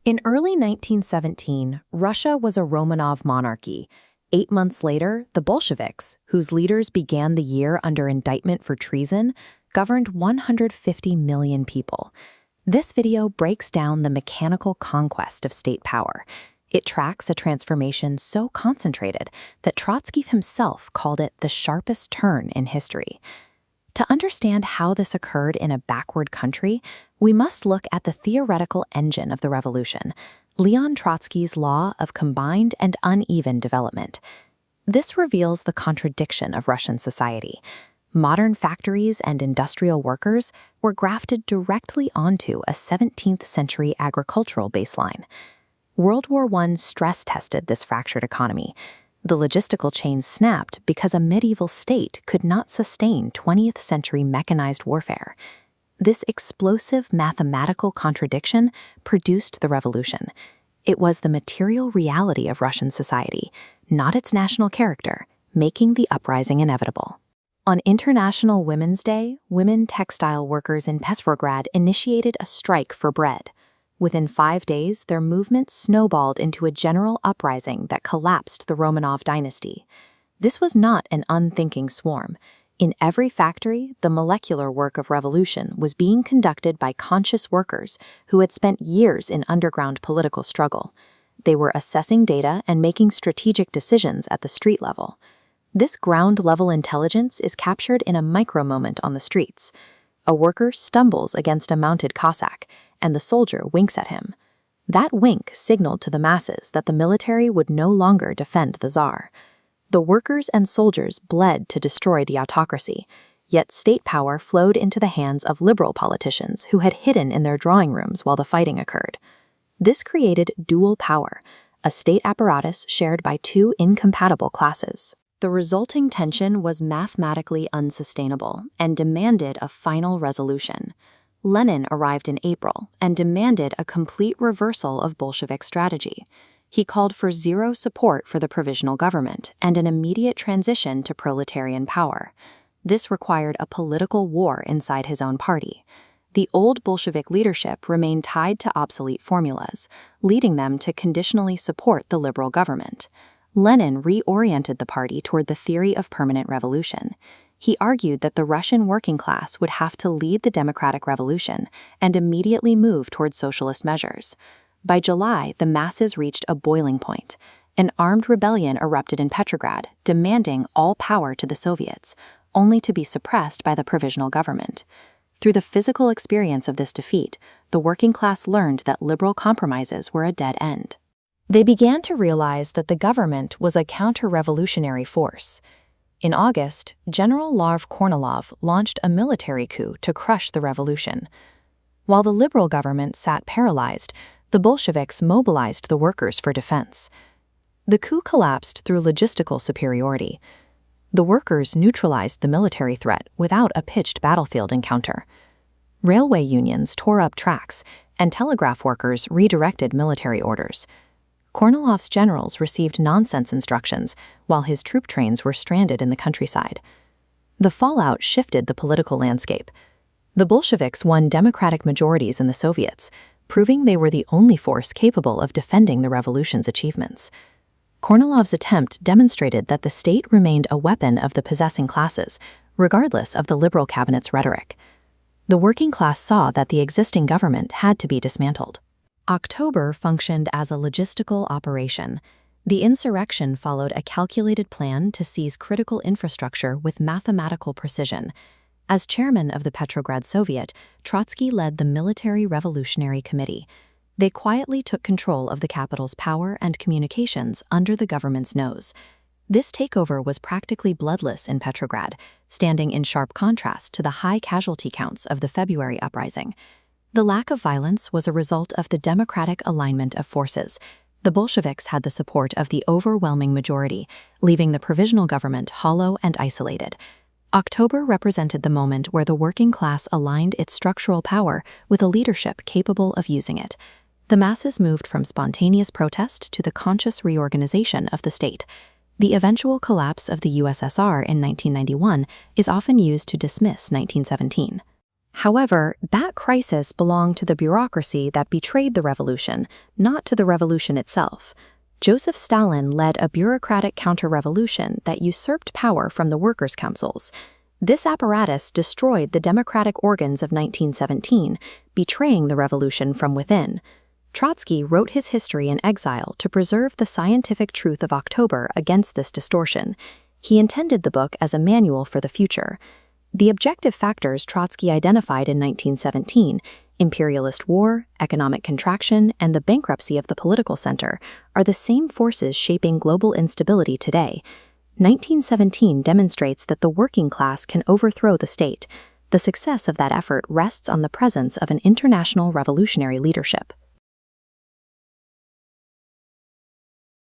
In early 1917, Russia was a Romanov monarchy. 8 months later, the Bolsheviks, whose leaders began the year under indictment for treason, governed 150 million people. This video breaks down the mechanical conquest of state power. It tracks a transformation so concentrated that Trotsky himself called it the sharpest turn in history. To understand how this occurred in a backward country, we must look at the theoretical engine of the revolution, Leon Trotsky's law of combined and uneven development. This reveals the contradiction of Russian society. Modern factories and industrial workers were grafted directly onto a 17th-century agricultural baseline. World War I stress-tested this fractured economy. The logistical chain snapped because a medieval state could not sustain 20th-century mechanized warfare. This explosive mathematical contradiction produced the revolution. It was the material reality of Russian society, not its national character, making the uprising inevitable. On International Women's Day, women textile workers in Petrograd initiated a strike for bread. Within 5 days, their movement snowballed into a general uprising that collapsed the Romanov dynasty. This was not an unthinking swarm. In every factory, the molecular work of revolution was being conducted by conscious workers who had spent years in underground political struggle. They were assessing data and making strategic decisions at the street level. This ground-level intelligence is captured in a micro-moment on the streets. A worker stumbles against a mounted Cossack, and the soldier winks at him. That wink signaled to the masses that the military would no longer defend the Tsar. The workers and soldiers bled to destroy the autocracy, yet state power flowed into the hands of liberal politicians who had hidden in their drawing rooms while the fighting occurred. This created dual power, a state apparatus shared by two incompatible classes. The resulting tension was mathematically unsustainable and demanded a final resolution. Lenin arrived in April and demanded a complete reversal of Bolshevik strategy. He called for zero support for the provisional government and an immediate transition to proletarian power. This required a political war inside his own party. The old Bolshevik leadership remained tied to obsolete formulas, leading them to conditionally support the liberal government. Lenin reoriented the party toward the theory of permanent revolution. He argued that the Russian working class would have to lead the democratic revolution and immediately move toward socialist measures. By July, the masses reached a boiling point. An armed rebellion erupted in Petrograd, demanding all power to the Soviets, only to be suppressed by the provisional government. Through the physical experience of this defeat, the working class learned that liberal compromises were a dead end. They began to realize that the government was a counter-revolutionary force. In August, General Larv Kornilov launched a military coup to crush the revolution. While the liberal government sat paralyzed, the Bolsheviks mobilized the workers for defense. The coup collapsed through logistical superiority. The workers neutralized the military threat without a pitched battlefield encounter. Railway unions tore up tracks, and telegraph workers redirected military orders. Kornilov's generals received nonsense instructions, while his troop trains were stranded in the countryside. The fallout shifted the political landscape. The Bolsheviks won democratic majorities in the Soviets, proving they were the only force capable of defending the revolution's achievements. Kornilov's attempt demonstrated that the state remained a weapon of the possessing classes, regardless of the liberal cabinet's rhetoric. The working class saw that the existing government had to be dismantled. October functioned as a logistical operation. The insurrection followed a calculated plan to seize critical infrastructure with mathematical precision. As chairman of the Petrograd Soviet, Trotsky led the Military Revolutionary Committee. They quietly took control of the capital's power and communications under the government's nose. This takeover was practically bloodless in Petrograd, standing in sharp contrast to the high casualty counts of the February uprising. The lack of violence was a result of the democratic alignment of forces. The Bolsheviks had the support of the overwhelming majority, leaving the provisional government hollow and isolated. October represented the moment where the working class aligned its structural power with a leadership capable of using it. The masses moved from spontaneous protest to the conscious reorganization of the state. The eventual collapse of the USSR in 1991 is often used to dismiss 1917. However, that crisis belonged to the bureaucracy that betrayed the revolution, not to the revolution itself. Joseph Stalin led a bureaucratic counter-revolution that usurped power from the workers' councils. This apparatus destroyed the democratic organs of 1917, betraying the revolution from within. Trotsky wrote his history in exile to preserve the scientific truth of October against this distortion. He intended the book as a manual for the future. The objective factors Trotsky identified in 1917, imperialist war, economic contraction, and the bankruptcy of the political center, are the same forces shaping global instability today. 1917 demonstrates that the working class can overthrow the state. The success of that effort rests on the presence of an international revolutionary leadership.